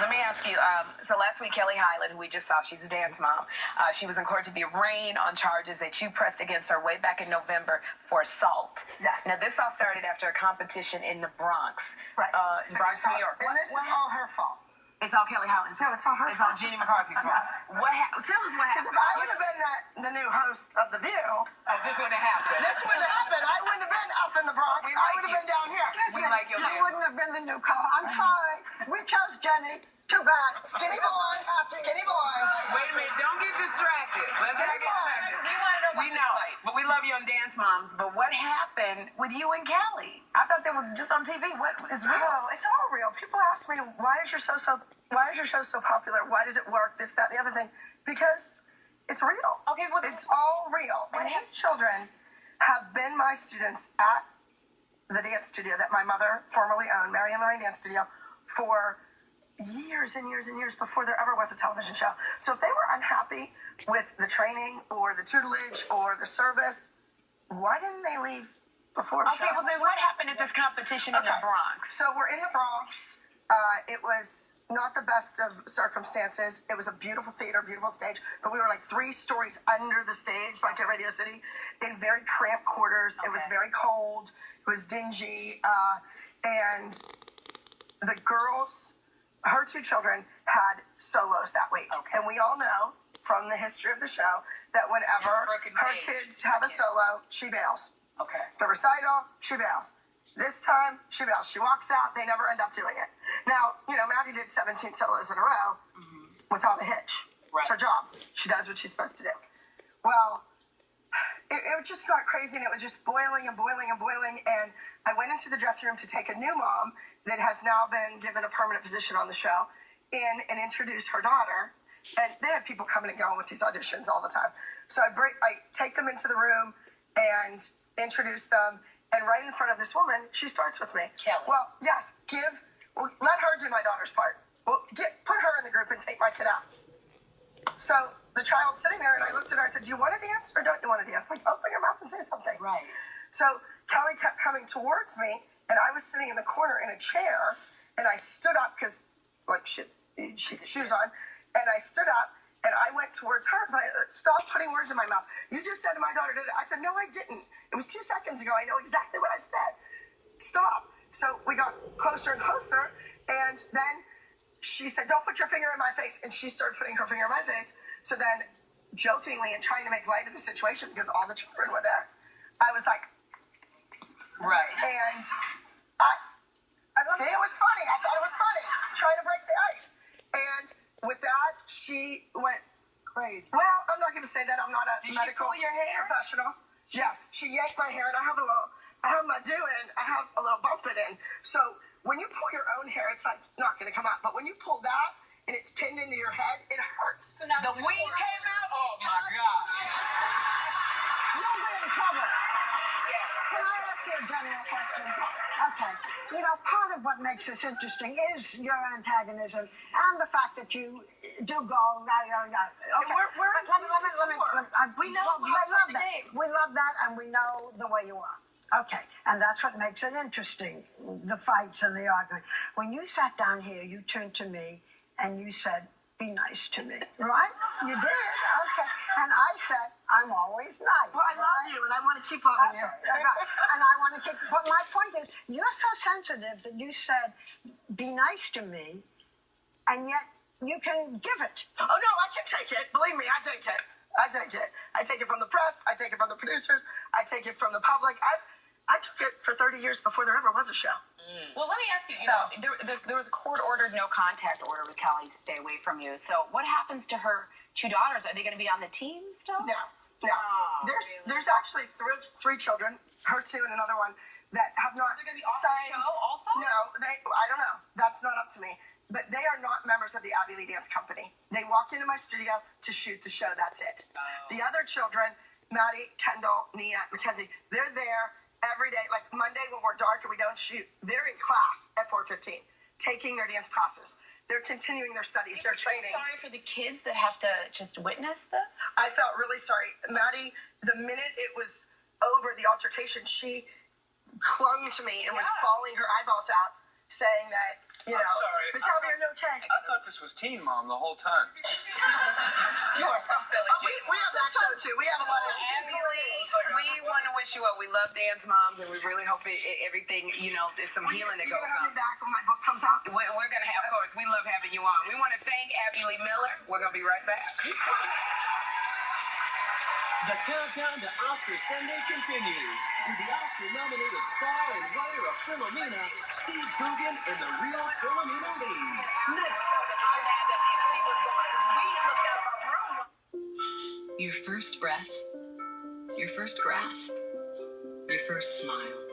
Let me ask you, so last week, Kelly Hyland, who we just saw, she's a dance mom, she was in court to be arraigned on charges that you pressed against her way back in November for assault. Yes. Now, this all started after a competition in the Bronx. Right. In Bronx, New York. And this is all her fault. It's all Kelly Hyland's fault. No, it's all her It's all fault. Jenny McCarthy's fault. Yes. Tell us what Because happened. if I would have been the new host of The View, This wouldn't have happened. this wouldn't have happened. I wouldn't have been up in the Bronx. I would have been down here. We like your You dance. wouldn't have been the new caller. I'm sorry. We chose Jenny. Too bad. Skinny boys. Skinny boys. Wait a minute, don't get distracted. Let's not get distracted. We know, but we love you on Dance Moms. But what happened with you and Kelly? I thought that was just on TV. What is real? Oh, it's all real. People ask me, why is your show so popular? Why does it work? This, that, the other thing. Because it's real. Okay, well, It's all real. And these children have been my students at the dance studio that my mother formerly owned, Mary and Lorraine Dance Studio, for years and years and years before there ever was a television show. So if they were unhappy with the training or the tutelage or the service, why didn't they leave before the show? Okay, well, then what happened at this competition in the Bronx? So we're in the Bronx. It was not the best of circumstances. It was a beautiful theater, beautiful stage, but we were like 3 stories under the stage, like at Radio City, in very cramped quarters. It was very cold. It was dingy. And the girls, her 2 children, had solos that week. Okay. And we all know from the history of the show that whenever her kids have a solo, she bails. Okay. The recital, she bails. This time, she bails. She walks out. They never end up doing it. Now, you know, Maddie did 17 solos in a row without a hitch. Right. It's her job. She does what she's supposed to do. Well, it just got crazy, and it was just boiling and boiling and boiling. And I went into the dressing room to take a new mom that has now been given a permanent position on the show in and introduce her daughter. And they had people coming and going with these auditions all the time. So I take them into the room and introduce them. And right in front of this woman, she starts with me. Kelly. Well, yes, let her do my daughter's part. Well, put her in the group and take my kid out. So the child's sitting there, and I looked at her. I said, "Do you want to dance or don't you want to dance? Like, open your mouth and say something." Right. So Kelly kept coming towards me, and I was sitting in the corner in a chair, and I stood up because, like, she had shoes on, and I stood up, and I went towards her. I said, "Stop putting words in my mouth. You just said my daughter did it." I said, "No, I didn't. It was 2 seconds ago. I know exactly what I said. Stop." So we got closer and closer, and then she said, "Don't put your finger in my face." And she started putting her finger in my face. So then, jokingly and trying to make light of the situation because all the children were there, I was like, Right. and I see, it was funny. I thought it was funny, trying to break the ice. And with that, she went Crazy. well, I'm not going to say that. I'm not a Did she medical pull your hair? professional. Yes, she yanked my hair, and I have my do in. I have a little bump it in. So when you pull your own hair, it's like not going to come out. But when you pull that and it's pinned into your head, it hurts. So now the weed came out? Oh, my God. You'll be in trouble. Can I ask you a general question? Okay. You know, part of what makes this interesting is your antagonism and the fact that you do go, okay. We're in Let me, We know we how to love play the that. game. We love that, and we know the way you are. Okay, and that's what makes it interesting, the fights and the arguing. When you sat down here, you turned to me and you said, "Be nice to me," right? You did, okay. And I said, "I'm always nice." Well, I love you, and I want to keep loving you. And I want to keep, but my point is, you're so sensitive that you said, "Be nice to me," and yet you can give it. Oh, no, I can take it. Believe me, I take it. I take it. I take it from the press. I take it from the producers. I take it from the public. I took it for 30 years before there ever was a show. Well, let me ask you, there was a court-ordered no-contact order with Kelly to stay away from you. So what happens to her 2 daughters? Are they going to be on the team still? No. Oh, There's actually 3 children, her 2 and another one, that have not They're going to be on signed. the show also? No, I don't know. That's not up to me. But they are not members of the Abbey Lee Dance Company. They walk into my studio to shoot the show. That's it. Oh. The other children, Maddie, Kendall, Nia, Mackenzie, they're there every day. Like Monday when we're dark and we don't shoot, they're in class at 4:15, taking their dance classes. They're continuing their studies, their training. Sorry for the kids that have to just witness this? I felt really sorry. Maddie, the minute it was over, the altercation, she clung to me and was bawling her eyeballs out, saying that You know, I'm sorry. Miss Albie, are you okay? I thought this was Teen Mom the whole time. You are so silly. Oh, we have that show too. We have a lot of Abby Lee, we want to wish you well. We love Dance Moms, and we really hope everything, there's some healing that You're goes gonna have on. me back when my book comes out. We're going to have, of course, we love having you on. We want to thank Abby Lee Miller. We're going to be right back. The countdown to Oscar Sunday continues with the Oscar-nominated star and writer of Philomena, Steve Coogan, in the real Philomena lead. Next. Your first breath, your first grasp, your first smile.